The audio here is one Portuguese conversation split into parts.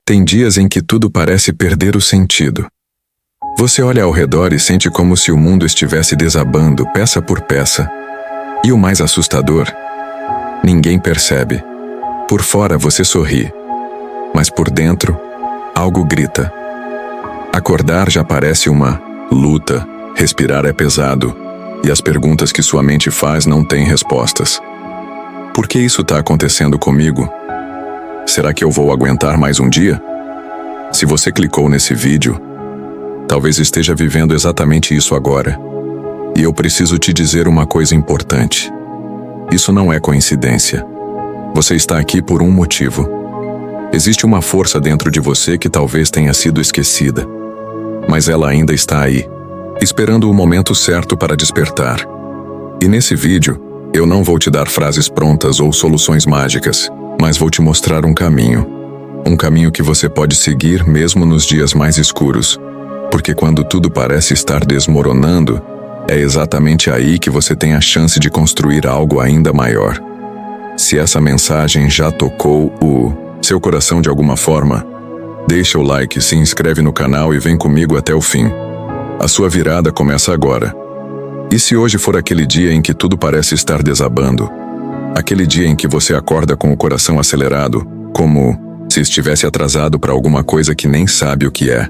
Tem dias em que tudo parece perder o sentido. Você olha ao redor e sente como se o mundo estivesse desabando peça por peça. E o mais assustador, ninguém percebe. Por fora você sorri, mas por dentro, algo grita. Acordar já parece uma luta, respirar é pesado, e as perguntas que sua mente faz não têm respostas. Por que isso está acontecendo comigo? Será que eu vou aguentar mais um dia? Se você clicou nesse vídeo, talvez esteja vivendo exatamente isso agora. E eu preciso te dizer uma coisa importante. Isso não é coincidência. Você está aqui por um motivo. Existe uma força dentro de você que talvez tenha sido esquecida, mas ela ainda está aí, esperando o momento certo para despertar. E nesse vídeo, eu não vou te dar frases prontas ou soluções mágicas, mas vou te mostrar um caminho. Um caminho que você pode seguir mesmo nos dias mais escuros. Porque quando tudo parece estar desmoronando, é exatamente aí que você tem a chance de construir algo ainda maior. Se essa mensagem já tocou o seu coração de alguma forma, deixa o like, se inscreve no canal e vem comigo até o fim. A sua virada começa agora. E se hoje for aquele dia em que tudo parece estar desabando, aquele dia em que você acorda com o coração acelerado, como se estivesse atrasado para alguma coisa que nem sabe o que é.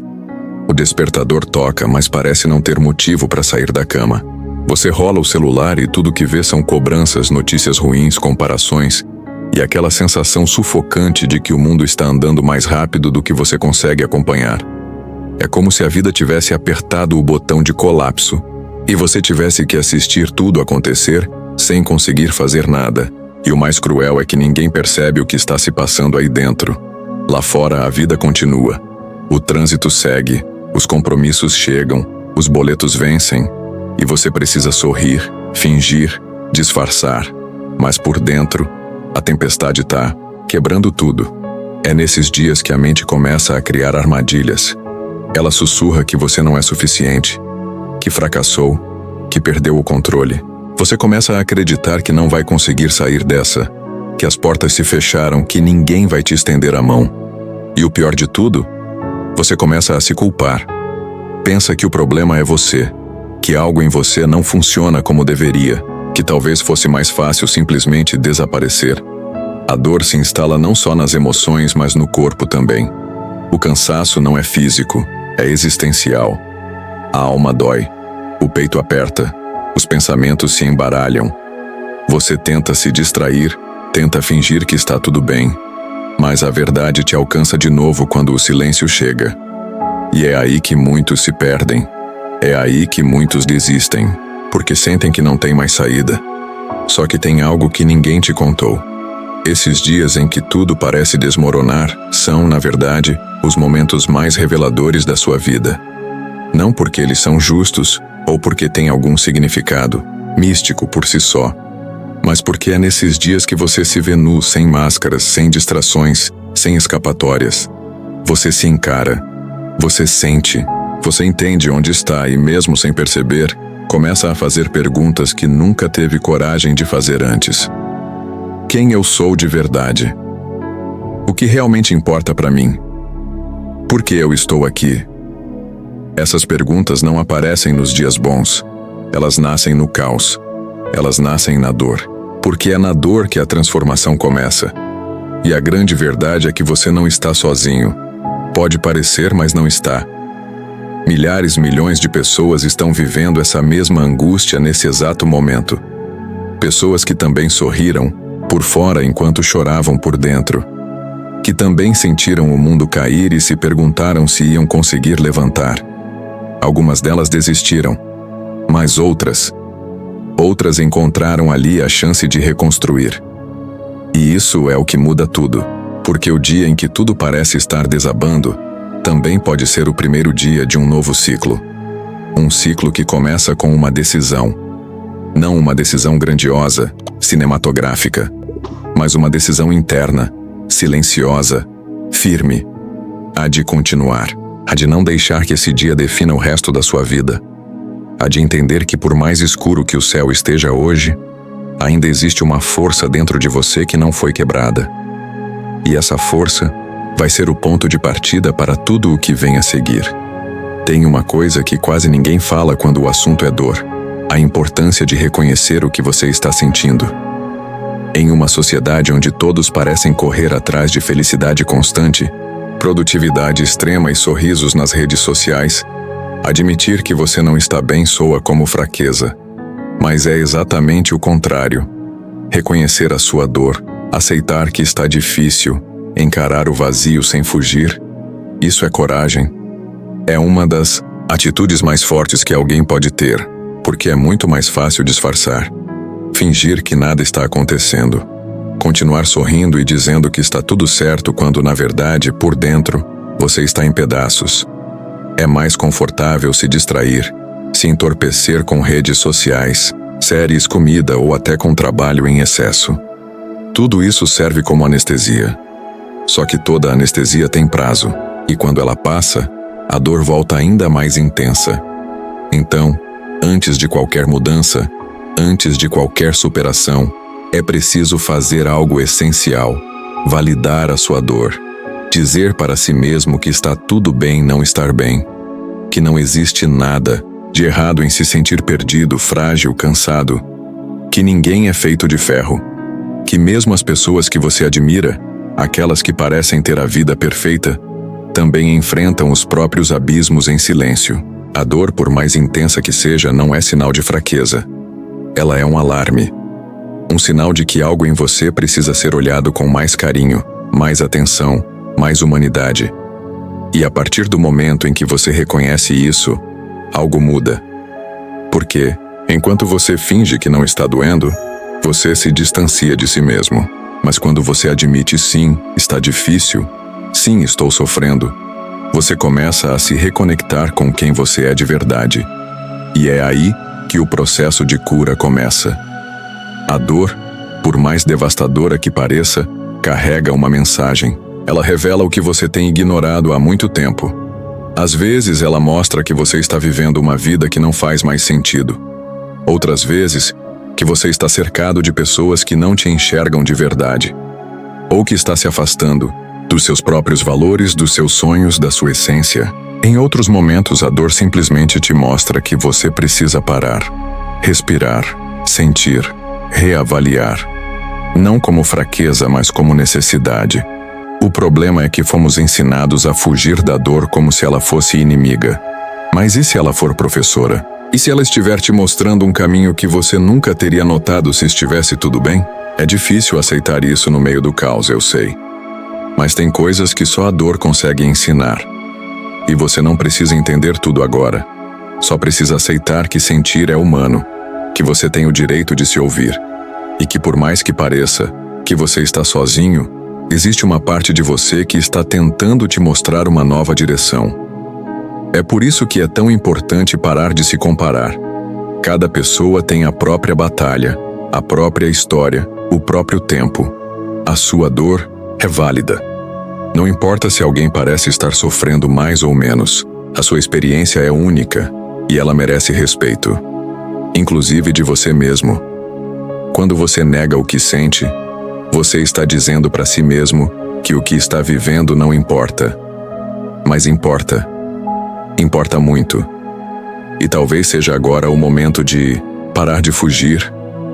O despertador toca, mas parece não ter motivo para sair da cama. Você rola o celular e tudo que vê são cobranças, notícias ruins, comparações e aquela sensação sufocante de que o mundo está andando mais rápido do que você consegue acompanhar. É como se a vida tivesse apertado o botão de colapso e você tivesse que assistir tudo acontecer sem conseguir fazer nada. E o mais cruel é que ninguém percebe o que está se passando aí dentro. Lá fora a vida continua. O trânsito segue, os compromissos chegam, os boletos vencem, e você precisa sorrir, fingir, disfarçar. Mas por dentro, a tempestade está quebrando tudo. É nesses dias que a mente começa a criar armadilhas. Ela sussurra que você não é suficiente, que fracassou, que perdeu o controle. Você começa a acreditar que não vai conseguir sair dessa, que as portas se fecharam, que ninguém vai te estender a mão. E o pior de tudo, você começa a se culpar. Pensa que o problema é você, que algo em você não funciona como deveria, que talvez fosse mais fácil simplesmente desaparecer. A dor se instala não só nas emoções, mas no corpo também. O cansaço não é físico, é existencial. A alma dói, o peito aperta, os pensamentos se embaralham. Você tenta se distrair, tenta fingir que está tudo bem, mas a verdade te alcança de novo quando o silêncio chega. E é aí que muitos se perdem. É aí que muitos desistem, porque sentem que não tem mais saída. Só que tem algo que ninguém te contou. Esses dias em que tudo parece desmoronar são, na verdade, os momentos mais reveladores da sua vida. Não porque eles são justos ou porque têm algum significado místico por si só, mas porque é nesses dias que você se vê nu, sem máscaras, sem distrações, sem escapatórias. Você se encara, você sente, você entende onde está e, mesmo sem perceber, começa a fazer perguntas que nunca teve coragem de fazer antes. Quem eu sou de verdade? O que realmente importa para mim? Por que eu estou aqui? Essas perguntas não aparecem nos dias bons. Elas nascem no caos. Elas nascem na dor. Porque é na dor que a transformação começa. E a grande verdade é que você não está sozinho. Pode parecer, mas não está. Milhares, milhões de pessoas estão vivendo essa mesma angústia nesse exato momento. Pessoas que também sorriram por fora enquanto choravam por dentro. Que também sentiram o mundo cair e se perguntaram se iam conseguir levantar. Algumas delas desistiram, mas outras encontraram ali a chance de reconstruir. E isso é o que muda tudo, porque o dia em que tudo parece estar desabando, também pode ser o primeiro dia de um novo ciclo. Um ciclo que começa com uma decisão. Não uma decisão grandiosa, cinematográfica, mas uma decisão interna, silenciosa, firme. A de continuar, a de não deixar que esse dia defina o resto da sua vida. A de entender que por mais escuro que o céu esteja hoje, ainda existe uma força dentro de você que não foi quebrada. E essa força vai ser o ponto de partida para tudo o que vem a seguir. Tem uma coisa que quase ninguém fala quando o assunto é dor: a importância de reconhecer o que você está sentindo. Em uma sociedade onde todos parecem correr atrás de felicidade constante, produtividade extrema e sorrisos nas redes sociais, admitir que você não está bem soa como fraqueza. Mas é exatamente o contrário. Reconhecer a sua dor, aceitar que está difícil, encarar o vazio sem fugir, isso é coragem. É uma das atitudes mais fortes que alguém pode ter, porque é muito mais fácil disfarçar. Fingir que nada está acontecendo. Continuar sorrindo e dizendo que está tudo certo quando, na verdade, por dentro, você está em pedaços. É mais confortável se distrair, se entorpecer com redes sociais, séries, comida ou até com trabalho em excesso. Tudo isso serve como anestesia. Só que toda anestesia tem prazo, e quando ela passa, a dor volta ainda mais intensa. Então, antes de qualquer mudança, antes de qualquer superação, é preciso fazer algo essencial: validar a sua dor. Dizer para si mesmo que está tudo bem não estar bem. Que não existe nada de errado em se sentir perdido, frágil, cansado. Que ninguém é feito de ferro. Que mesmo as pessoas que você admira, aquelas que parecem ter a vida perfeita, também enfrentam os próprios abismos em silêncio. A dor, por mais intensa que seja, não é sinal de fraqueza. Ela é um alarme. Um sinal de que algo em você precisa ser olhado com mais carinho, mais atenção, mais humanidade. E a partir do momento em que você reconhece isso, algo muda. Porque, enquanto você finge que não está doendo, você se distancia de si mesmo. Mas quando você admite sim, está difícil, sim, estou sofrendo, você começa a se reconectar com quem você é de verdade. E é aí que o processo de cura começa. A dor, por mais devastadora que pareça, carrega uma mensagem. Ela revela o que você tem ignorado há muito tempo. Às vezes ela mostra que você está vivendo uma vida que não faz mais sentido. Outras vezes, que você está cercado de pessoas que não te enxergam de verdade. Ou que está se afastando dos seus próprios valores, dos seus sonhos, da sua essência. Em outros momentos, a dor simplesmente te mostra que você precisa parar, respirar, sentir, reavaliar. Não como fraqueza, mas como necessidade. O problema é que fomos ensinados a fugir da dor como se ela fosse inimiga. Mas e se ela for professora? E se ela estiver te mostrando um caminho que você nunca teria notado se estivesse tudo bem? É difícil aceitar isso no meio do caos, eu sei. Mas tem coisas que só a dor consegue ensinar. E você não precisa entender tudo agora. Só precisa aceitar que sentir é humano, que você tem o direito de se ouvir. E que por mais que pareça que você está sozinho, existe uma parte de você que está tentando te mostrar uma nova direção. É por isso que é tão importante parar de se comparar. Cada pessoa tem a própria batalha, a própria história, o próprio tempo. A sua dor é válida. Não importa se alguém parece estar sofrendo mais ou menos, a sua experiência é única e ela merece respeito, inclusive de você mesmo. Quando você nega o que sente, você está dizendo para si mesmo que o que está vivendo não importa. Mas importa. Importa muito. E talvez seja agora o momento de parar de fugir,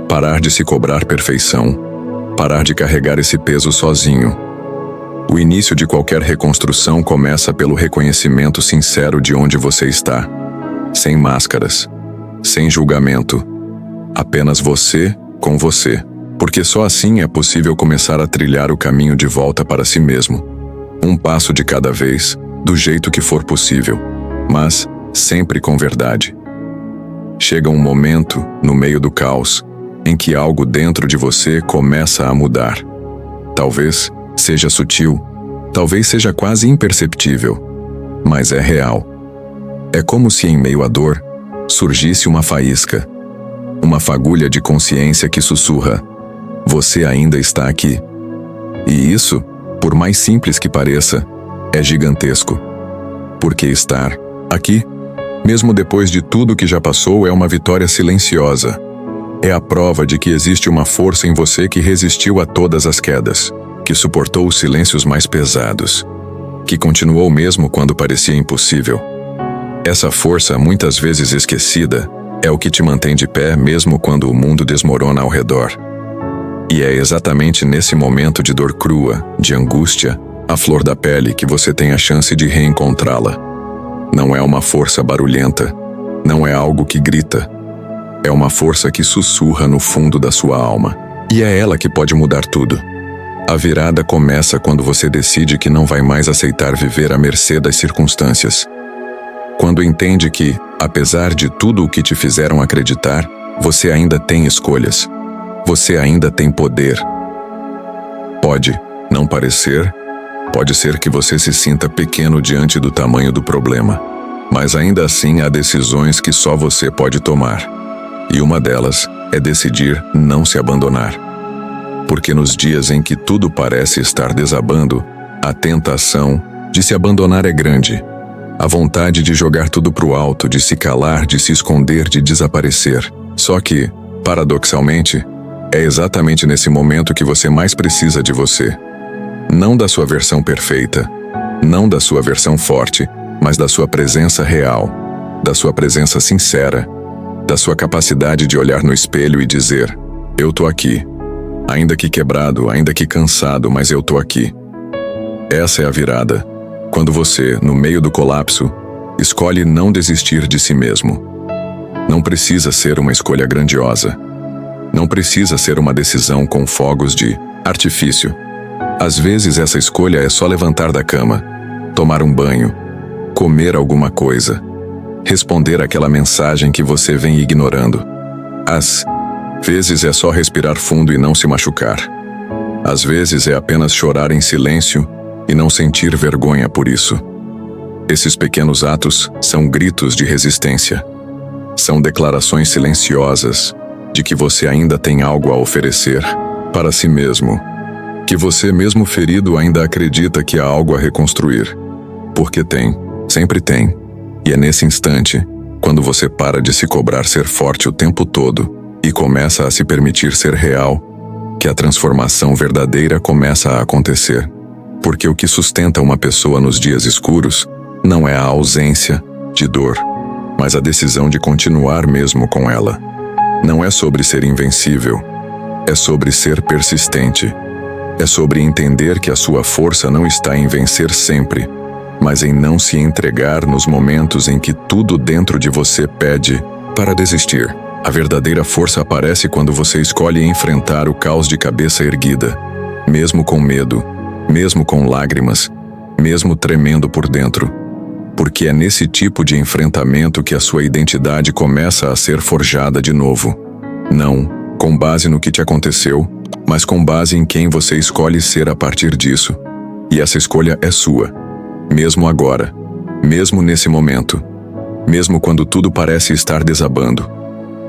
parar de se cobrar perfeição, parar de carregar esse peso sozinho. O início de qualquer reconstrução começa pelo reconhecimento sincero de onde você está. Sem máscaras, sem julgamento. Apenas você com você. Porque só assim é possível começar a trilhar o caminho de volta para si mesmo. Um passo de cada vez, do jeito que for possível. Mas sempre com verdade. Chega um momento, no meio do caos, em que algo dentro de você começa a mudar. Talvez seja sutil, talvez seja quase imperceptível, mas é real. É como se em meio à dor, surgisse uma faísca, uma fagulha de consciência que sussurra: você ainda está aqui. E isso, por mais simples que pareça, é gigantesco. Porque estar aqui, mesmo depois de tudo que já passou, é uma vitória silenciosa. É a prova de que existe uma força em você que resistiu a todas as quedas, que suportou os silêncios mais pesados, que continuou mesmo quando parecia impossível. Essa força, muitas vezes esquecida, é o que te mantém de pé mesmo quando o mundo desmorona ao redor. E é exatamente nesse momento de dor crua, de angústia, à flor da pele, que você tem a chance de reencontrá-la. Não é uma força barulhenta, não é algo que grita. É uma força que sussurra no fundo da sua alma. E é ela que pode mudar tudo. A virada começa quando você decide que não vai mais aceitar viver à mercê das circunstâncias. Quando entende que, apesar de tudo o que te fizeram acreditar, você ainda tem escolhas. Você ainda tem poder. Pode não parecer, pode ser que você se sinta pequeno diante do tamanho do problema, mas ainda assim há decisões que só você pode tomar. E uma delas é decidir não se abandonar. Porque nos dias em que tudo parece estar desabando, a tentação de se abandonar é grande. A vontade de jogar tudo pro alto, de se calar, de se esconder, de desaparecer. Só que, paradoxalmente, é exatamente nesse momento que você mais precisa de você. Não da sua versão perfeita, não da sua versão forte, mas da sua presença real, da sua presença sincera, da sua capacidade de olhar no espelho e dizer: eu tô aqui. Ainda que quebrado, ainda que cansado, mas eu tô aqui. Essa é a virada. Quando você, no meio do colapso, escolhe não desistir de si mesmo. Não precisa ser uma escolha grandiosa. Não precisa ser uma decisão com fogos de artifício. Às vezes essa escolha é só levantar da cama, tomar um banho, comer alguma coisa, responder aquela mensagem que você vem ignorando. Às vezes é só respirar fundo e não se machucar. Às vezes é apenas chorar em silêncio e não sentir vergonha por isso. Esses pequenos atos são gritos de resistência. São declarações silenciosas de que você ainda tem algo a oferecer para si mesmo. Que você, mesmo ferido, ainda acredita que há algo a reconstruir. Porque tem, sempre tem. E é nesse instante, quando você para de se cobrar ser forte o tempo todo e começa a se permitir ser real, que a transformação verdadeira começa a acontecer. Porque o que sustenta uma pessoa nos dias escuros não é a ausência de dor, mas a decisão de continuar mesmo com ela. Não é sobre ser invencível, é sobre ser persistente. É sobre entender que a sua força não está em vencer sempre, mas em não se entregar nos momentos em que tudo dentro de você pede para desistir. A verdadeira força aparece quando você escolhe enfrentar o caos de cabeça erguida, mesmo com medo, mesmo com lágrimas, mesmo tremendo por dentro. Porque é nesse tipo de enfrentamento que a sua identidade começa a ser forjada de novo. Não com base no que te aconteceu, mas com base em quem você escolhe ser a partir disso. E essa escolha é sua. Mesmo agora, mesmo nesse momento, mesmo quando tudo parece estar desabando.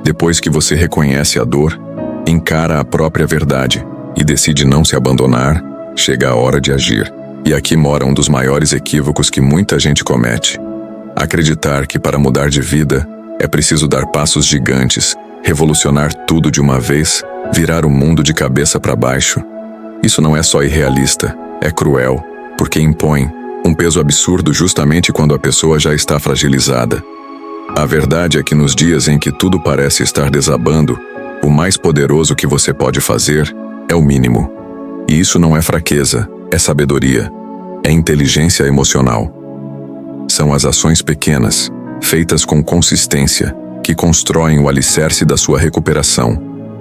Depois que você reconhece a dor, encara a própria verdade e decide não se abandonar, chega a hora de agir. E aqui mora um dos maiores equívocos que muita gente comete. Acreditar que para mudar de vida é preciso dar passos gigantes, revolucionar tudo de uma vez, virar o mundo de cabeça para baixo. Isso não é só irrealista, é cruel, porque impõe um peso absurdo justamente quando a pessoa já está fragilizada. A verdade é que nos dias em que tudo parece estar desabando, o mais poderoso que você pode fazer é o mínimo. E isso não é fraqueza, é sabedoria, é inteligência emocional. São as ações pequenas, feitas com consistência, que constroem o alicerce da sua recuperação,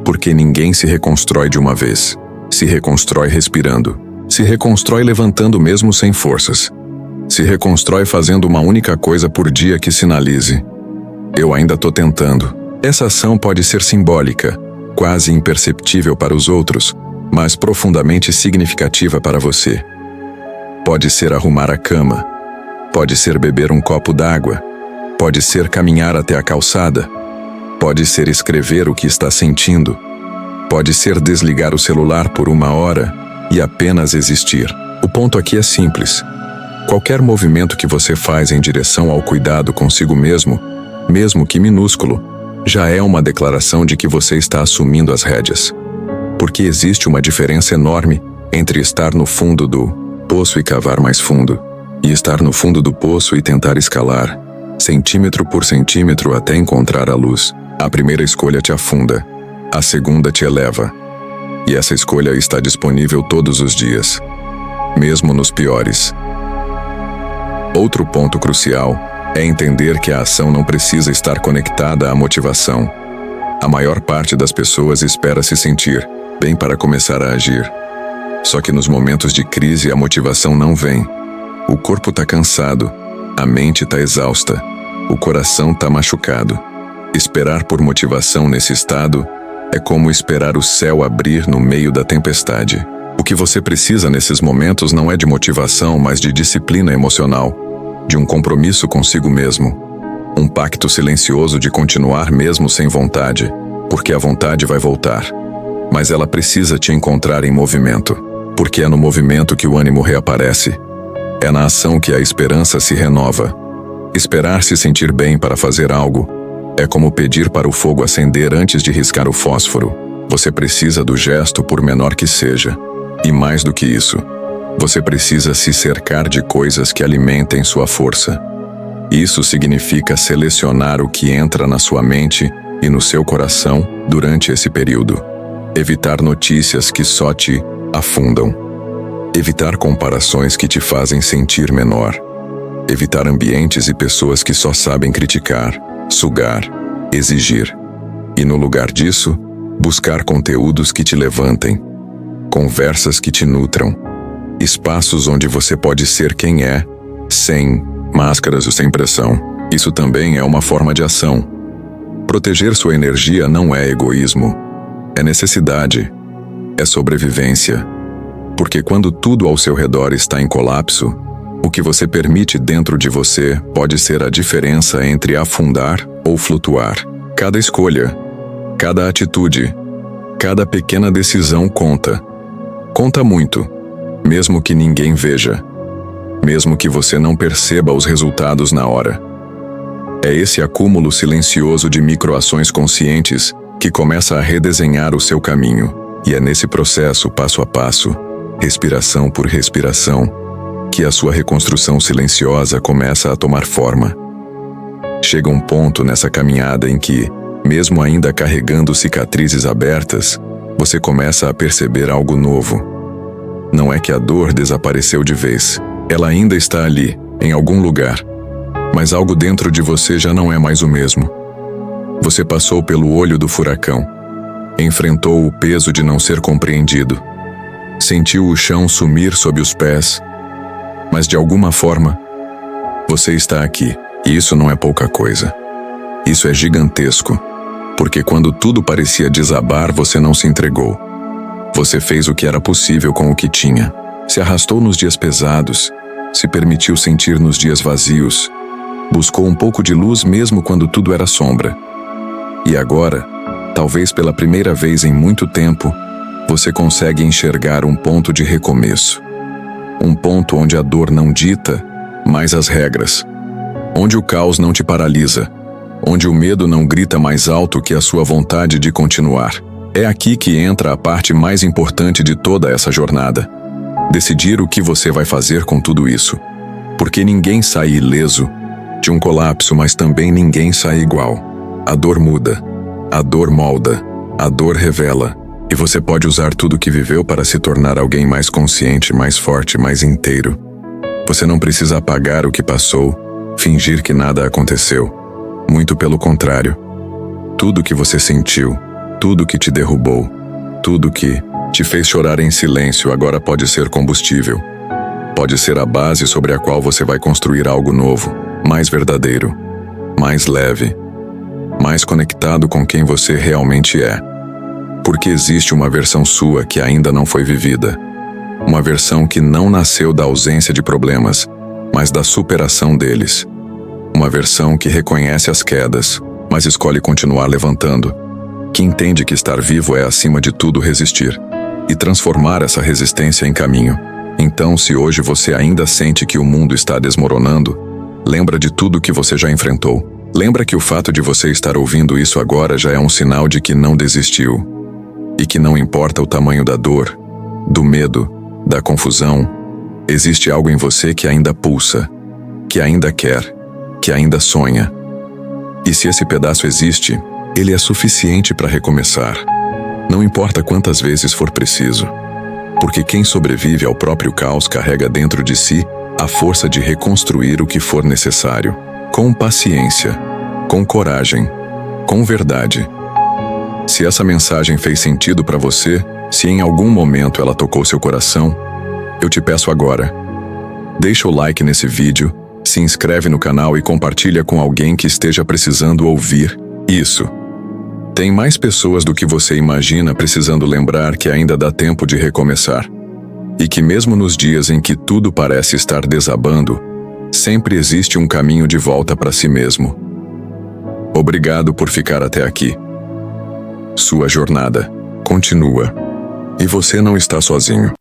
porque ninguém se reconstrói de uma vez. Se reconstrói respirando. Se reconstrói levantando mesmo sem forças. Se reconstrói fazendo uma única coisa por dia que sinalize: eu ainda tô tentando. Essa ação pode ser simbólica, quase imperceptível para os outros, mas profundamente significativa para você. Pode ser arrumar a cama. Pode ser beber um copo d'água. Pode ser caminhar até a calçada. Pode ser escrever o que está sentindo. Pode ser desligar o celular por 1 hora e apenas existir. O ponto aqui é simples. Qualquer movimento que você faz em direção ao cuidado consigo mesmo, mesmo que minúsculo, já é uma declaração de que você está assumindo as rédeas. Porque existe uma diferença enorme entre estar no fundo do poço e cavar mais fundo. e estar no fundo do poço e tentar escalar, centímetro por centímetro até encontrar a luz. A primeira escolha te afunda, a segunda te eleva. E essa escolha está disponível todos os dias, mesmo nos piores. Outro ponto crucial é entender que a ação não precisa estar conectada à motivação. A maior parte das pessoas espera se sentir bem para começar a agir. Só que nos momentos de crise a motivação não vem. O corpo está cansado, a mente está exausta, o coração está machucado. Esperar por motivação nesse estado é como esperar o céu abrir no meio da tempestade. O que você precisa nesses momentos não é de motivação, mas de disciplina emocional, de um compromisso consigo mesmo. Um pacto silencioso de continuar mesmo sem vontade, porque a vontade vai voltar. Mas ela precisa te encontrar em movimento, porque é no movimento que o ânimo reaparece. É na ação que a esperança se renova. Esperar se sentir bem para fazer algo é como pedir para o fogo acender antes de riscar o fósforo. Você precisa do gesto, por menor que seja. E mais do que isso, você precisa se cercar de coisas que alimentem sua força. Isso significa selecionar o que entra na sua mente e no seu coração durante esse período. Evitar notícias que só te afundam. Evitar comparações que te fazem sentir menor. Evitar ambientes e pessoas que só sabem criticar, sugar, exigir. E no lugar disso, buscar conteúdos que te levantem. Conversas que te nutram. Espaços onde você pode ser quem é, sem máscaras ou sem pressão. Isso também é uma forma de ação. Proteger sua energia não é egoísmo. É necessidade. É sobrevivência. Porque quando tudo ao seu redor está em colapso, o que você permite dentro de você pode ser a diferença entre afundar ou flutuar. Cada escolha, cada atitude, cada pequena decisão conta. Conta muito, mesmo que ninguém veja. Mesmo que você não perceba os resultados na hora. É esse acúmulo silencioso de microações conscientes que começa a redesenhar o seu caminho. E é nesse processo, passo a passo, respiração por respiração, que a sua reconstrução silenciosa começa a tomar forma. Chega um ponto nessa caminhada em que, mesmo ainda carregando cicatrizes abertas, você começa a perceber algo novo. Não é que a dor desapareceu de vez. Ela ainda está ali, em algum lugar. Mas algo dentro de você já não é mais o mesmo. Você passou pelo olho do furacão. Enfrentou o peso de não ser compreendido. Sentiu o chão sumir sob os pés. Mas de alguma forma, você está aqui. E isso não é pouca coisa. Isso é gigantesco. Porque quando tudo parecia desabar, você não se entregou. Você fez o que era possível com o que tinha. Se arrastou nos dias pesados. Se permitiu sentir nos dias vazios. Buscou um pouco de luz mesmo quando tudo era sombra. E agora, talvez pela primeira vez em muito tempo, você consegue enxergar um ponto de recomeço. Um ponto onde a dor não dita mais as regras. Onde o caos não te paralisa. Onde o medo não grita mais alto que a sua vontade de continuar. É aqui que entra a parte mais importante de toda essa jornada. Decidir o que você vai fazer com tudo isso. Porque ninguém sai ileso de um colapso, mas também ninguém sai igual. A dor muda, a dor molda, a dor revela. E você pode usar tudo que viveu para se tornar alguém mais consciente, mais forte, mais inteiro. Você não precisa apagar o que passou, fingir que nada aconteceu. Muito pelo contrário. Tudo que você sentiu, tudo que te derrubou, tudo que te fez chorar em silêncio agora pode ser combustível. Pode ser a base sobre a qual você vai construir algo novo, mais verdadeiro, mais leve, mais conectado com quem você realmente é. Porque existe uma versão sua que ainda não foi vivida. Uma versão que não nasceu da ausência de problemas, mas da superação deles. Uma versão que reconhece as quedas, mas escolhe continuar levantando. Que entende que estar vivo é, acima de tudo, resistir. E transformar essa resistência em caminho. Então, se hoje você ainda sente que o mundo está desmoronando, lembra de tudo que você já enfrentou. Lembra que o fato de você estar ouvindo isso agora já é um sinal de que não desistiu. E que não importa o tamanho da dor, do medo, da confusão, Existe algo em você que ainda pulsa, que ainda quer, que ainda sonha. E se esse pedaço existe, ele é suficiente para recomeçar. Não importa quantas vezes for preciso, porque quem sobrevive ao próprio caos carrega dentro de si a força de reconstruir o que for necessário, com paciência, com coragem, com verdade. Se essa mensagem fez sentido para você, se em algum momento ela tocou seu coração, eu te peço agora, deixa o like nesse vídeo, se inscreve no canal e compartilha com alguém que esteja precisando ouvir isso. Tem mais pessoas do que você imagina precisando lembrar que ainda dá tempo de recomeçar. E que mesmo nos dias em que tudo parece estar desabando, sempre existe um caminho de volta para si mesmo. Obrigado por ficar até aqui. Sua jornada continua. E você não está sozinho.